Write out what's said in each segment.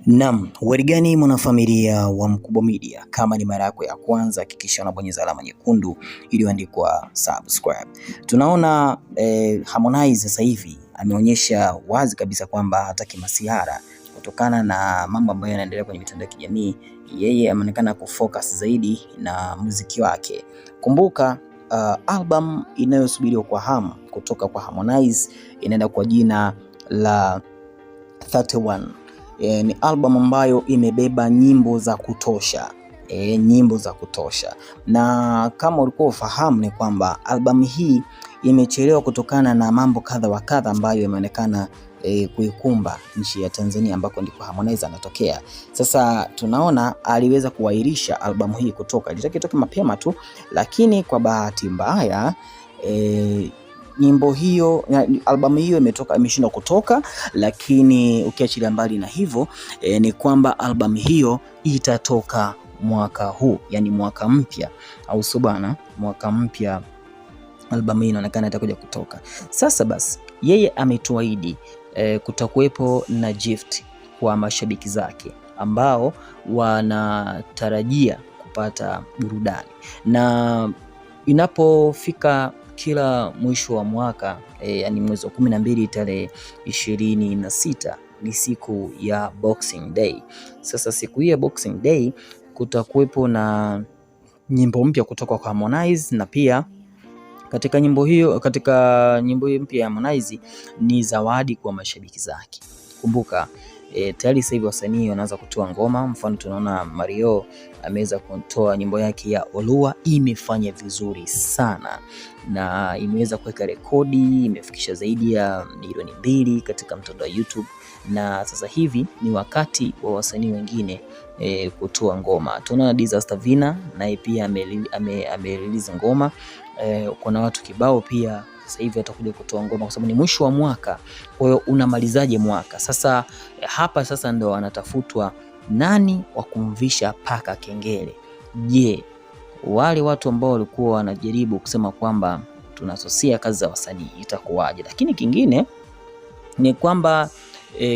Naam, warigani mwanafamilia wa Mkubwa Media, kama ni mara yako ya kwanza hakikisha unabonyeza alama nyekundu iliyoandikwa subscribe. Tunaona Harmonize sasa hivi ameonyesha wazi kabisa kwamba hataki masihara kutokana na mambo ambayo yanaendelea kwenye mitandao ya kijamii. Yeye ameonekana kufocus zaidi na muziki wake. Kumbuka album inayosubiriwa kwa hamu kutoka kwa Harmonize inaenda kwa jina la 31. Ni album ambayo imebeba nyimbo za kutosha, nyimbo za kutosha, na kama ulikuwa ufahamu ni kwamba albamu hii imechelewa kutokana na mambo kadha wa kadha ambayo yameonekana kuikumba nchi ya Tanzania ambako ndiko Harmonize anatokea. Sasa tunaona aliweza kuahirisha albamu hii kutoka, ilitakiwa itoke mapema tu, lakini kwa bahati mbaya nyimbo hiyo, albamu hiyo imeshindwa kutoka. Lakini ukiachilia mbali na hivyo ni kwamba albamu hiyo itatoka mwaka huu, yani mwaka mpya, au subana, mwaka mpya albamu hii inaonekana itakuja kutoka. Sasa basi yeye ametuahidi kutakuwepo na gift kwa mashabiki zake ambao wanatarajia kupata burudani, na inapofika kila mwisho wa mwaka yani mwezi wa 12 tarehe 26 ni siku ya Boxing Day. Sasa siku hii ya Boxing Day kutakuwepo na nyimbo mpya kutoka kwa Harmonize, na pia katika nyimbo hiyo mpya ya Harmonize ni zawadi kwa mashabiki zake. Kumbuka tayari sasa hivi wasanii wanaanza kutoa ngoma. Mfano tunaona Mario ameweza kutoa nyimbo yake ya Olua, imefanya vizuri sana na imeweza kuweka rekodi, imefikisha zaidi ya milioni 2 katika mtandao wa YouTube, na sasa hivi ni wakati wa wasanii wengine kutoa ngoma. Tunaona Disaster Vina naye pia amerelease ngoma. Kuna watu kibao pia sasa hivi atakuja kutoa ngoma kwa sababu ni mwisho wa mwaka. Kwa hiyo unamalizaje mwaka? Sasa hapa sasa ndo wanatafutwa nani wa kumvisha paka kengele. Je, wale watu ambao walikuwa wanajaribu kusema kwamba tunasusia kazi za wasanii itakuwaje? Lakini kingine ni kwamba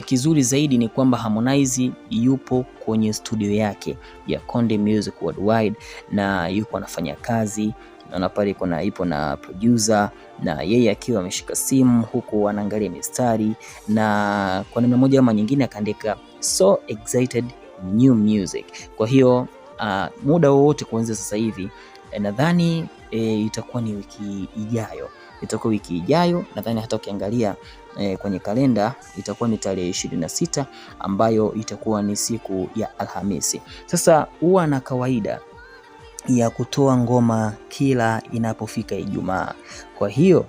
kizuri zaidi ni kwamba Harmonize yupo kwenye studio yake ya Konde Music Worldwide na yupo anafanya kazi. Naona pale ipo na producer na yeye akiwa ameshika simu huku anaangalia mistari, na kwa namna moja ama nyingine akaandika so excited new music. Kwa hiyo muda wowote kuanzia sasa hivi nadhani itakuwa ni wiki ijayo, nadhani hata ukiangalia kwenye kalenda itakuwa ni tarehe 26 ambayo itakuwa ni siku ya Alhamisi. Sasa huwa na kawaida ya kutoa ngoma kila inapofika Ijumaa. Kwa hiyo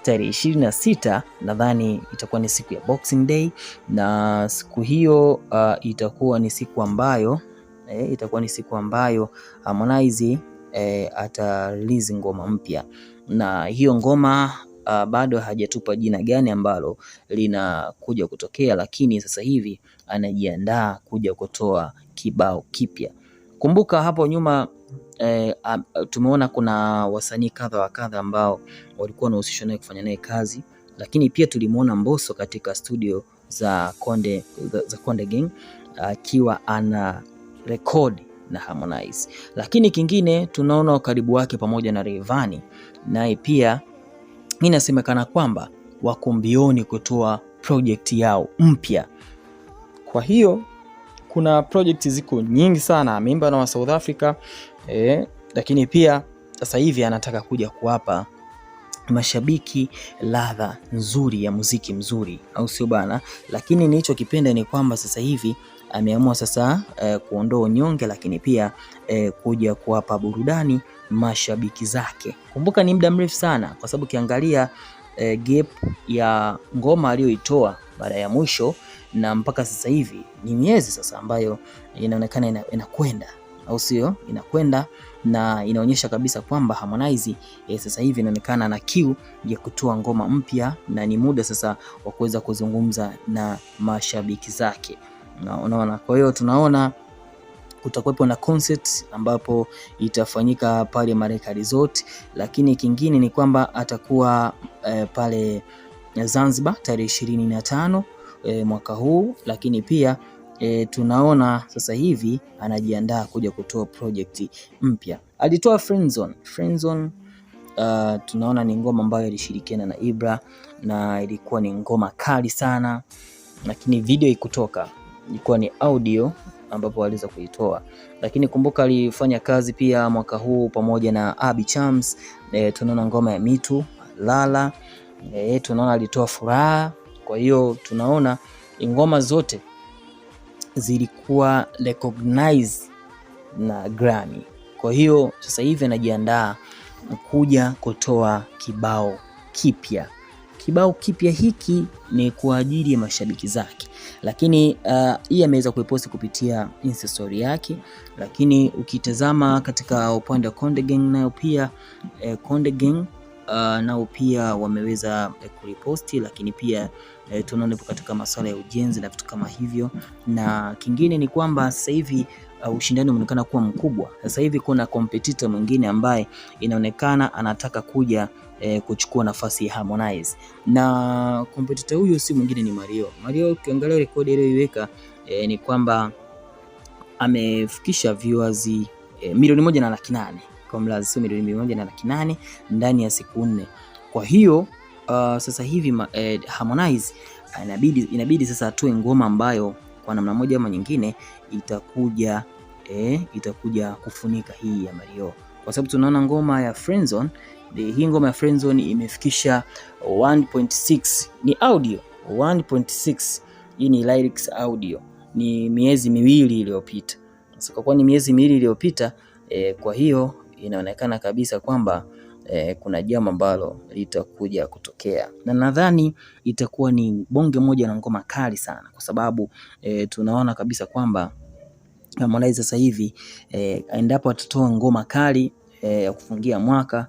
tarehe 26 nadhani itakuwa ni siku ya Boxing Day, na siku hiyo itakuwa ni siku ambayo Harmonize atarelease ngoma mpya, na hiyo ngoma bado hajatupa jina gani ambalo linakuja kutokea, lakini sasa hivi anajiandaa kuja kutoa kibao kipya. Kumbuka hapo nyuma tumeona kuna wasanii kadha wa kadha ambao walikuwa wanahusishwa naye kufanya naye kazi, lakini pia tulimuona Mbosso katika studio za Konde Gang akiwa ana record na Harmonize. Lakini kingine tunaona ukaribu wake pamoja na Rayvanny, naye pia inasemekana kwamba wako mbioni kutoa project yao mpya. Kwa hiyo kuna project ziko nyingi sana, ameimba na wa South Africa lakini pia sasa hivi anataka kuja kuwapa mashabiki ladha nzuri ya muziki mzuri, au sio bana? Lakini nilichokipenda ni kwamba sasa hivi ameamua sasa kuondoa unyonge, lakini pia kuja kuwapa burudani mashabiki zake. Kumbuka ni muda mrefu sana, kwa sababu ukiangalia gap ya ngoma aliyoitoa baada ya mwisho na mpaka sasa hivi ni miezi sasa ambayo inaonekana inakwenda, au sio? Inakwenda na inaonyesha kabisa kwamba Harmonize sasa hivi inaonekana na kiu ya kutoa ngoma mpya, na ni muda sasa wa kuweza kuzungumza na mashabiki zake. Unaona, kwa hiyo tunaona kutakuwepo na concert ambapo itafanyika pale Mareka Resort, lakini kingine ni kwamba atakuwa pale Zanzibar tarehe 25 mwaka huu, lakini pia tunaona sasa hivi anajiandaa kuja kutoa project mpya. Alitoa Friendzone. Tunaona ni ngoma ambayo ilishirikiana na Ibra na ilikuwa ni ngoma kali sana, lakini video ikutoka, ilikuwa ni audio ambapo aliweza kuitoa. Lakini kumbuka alifanya kazi pia mwaka huu pamoja na Abby Chams. Tunaona ngoma ya Mitu Lala, tunaona alitoa Furaha. Kwa hiyo tunaona ngoma zote zilikuwa recognized na Grammy. Kwa hiyo sasa hivi anajiandaa kuja kutoa kibao kipya. Kibao kipya hiki ni kwa ajili ya mashabiki zake, lakini hii ameweza kuiposti kupitia Insta story yake. Lakini ukitazama katika upande wa Konde Gang nao pia Konde Gang nao pia wameweza kuliposti, lakini pia tunaona katika masuala ya ujenzi na vitu kama hivyo. Na kingine ni kwamba sasa hivi ushindani umeonekana kuwa mkubwa. Sasa hivi kuna competitor mwingine ambaye inaonekana anataka kuja kuchukua nafasi ya Harmonize, na competitor huyo si mwingine ni Mario. Mario ukiangalia rekodi aliyoiweka ni kwamba amefikisha viewers milioni 1.8 kwa mlazi, sio milioni 1.8 ndani ya siku 4. Kwa hiyo sasa hivi Harmonize inabidi sasa atoe ngoma ambayo kwa namna moja ama nyingine itakuja kufunika hii ya Mario, kwa sababu tunaona ngoma ya Friendzone. Hii ngoma ya Friendzone imefikisha 1.6, ni audio 1.6. Hii ni lyrics audio, ni miezi 2 iliyopita. Sasa kwa kuwa ni miezi 2 iliyopita, kwa hiyo inaonekana kabisa kwamba kuna jambo ambalo litakuja kutokea, na nadhani itakuwa ni bonge moja na ngoma kali sana, kwa sababu tunaona kabisa kwamba Harmonize sasa hivi endapo atatoa ngoma kali ya kufungia mwaka,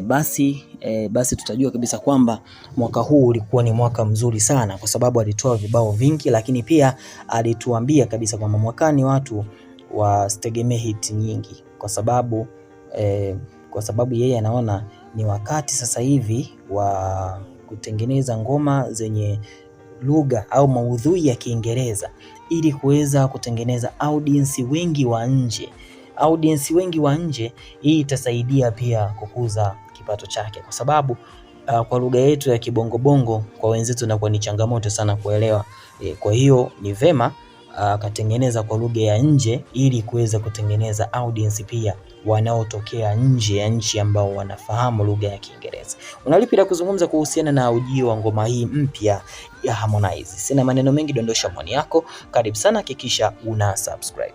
basi tutajua kabisa kwamba mwaka huu ulikuwa ni mwaka mzuri sana, kwa sababu alitoa vibao vingi, lakini pia alituambia kabisa kwamba mwakani watu wasitegemee hit nyingi, kwa sababu yeye anaona ni wakati sasa hivi wa kutengeneza ngoma zenye lugha au maudhui ya Kiingereza ili kuweza kutengeneza audience wengi wa nje. Hii itasaidia pia kukuza kipato chake, kwa sababu kwa lugha yetu ya kibongobongo kwa wenzetu inakuwa ni changamoto sana kuelewa. Kwa hiyo ni vema akatengeneza kwa lugha ya nje ili kuweza kutengeneza audience pia wanaotokea nje ya nchi ambao wanafahamu lugha ya Kiingereza. Unalipi la kuzungumza kuhusiana na ujio wa ngoma hii mpya ya Harmonize? Sina maneno mengi, dondosha maoni yako. Karibu sana, hakikisha una subscribe.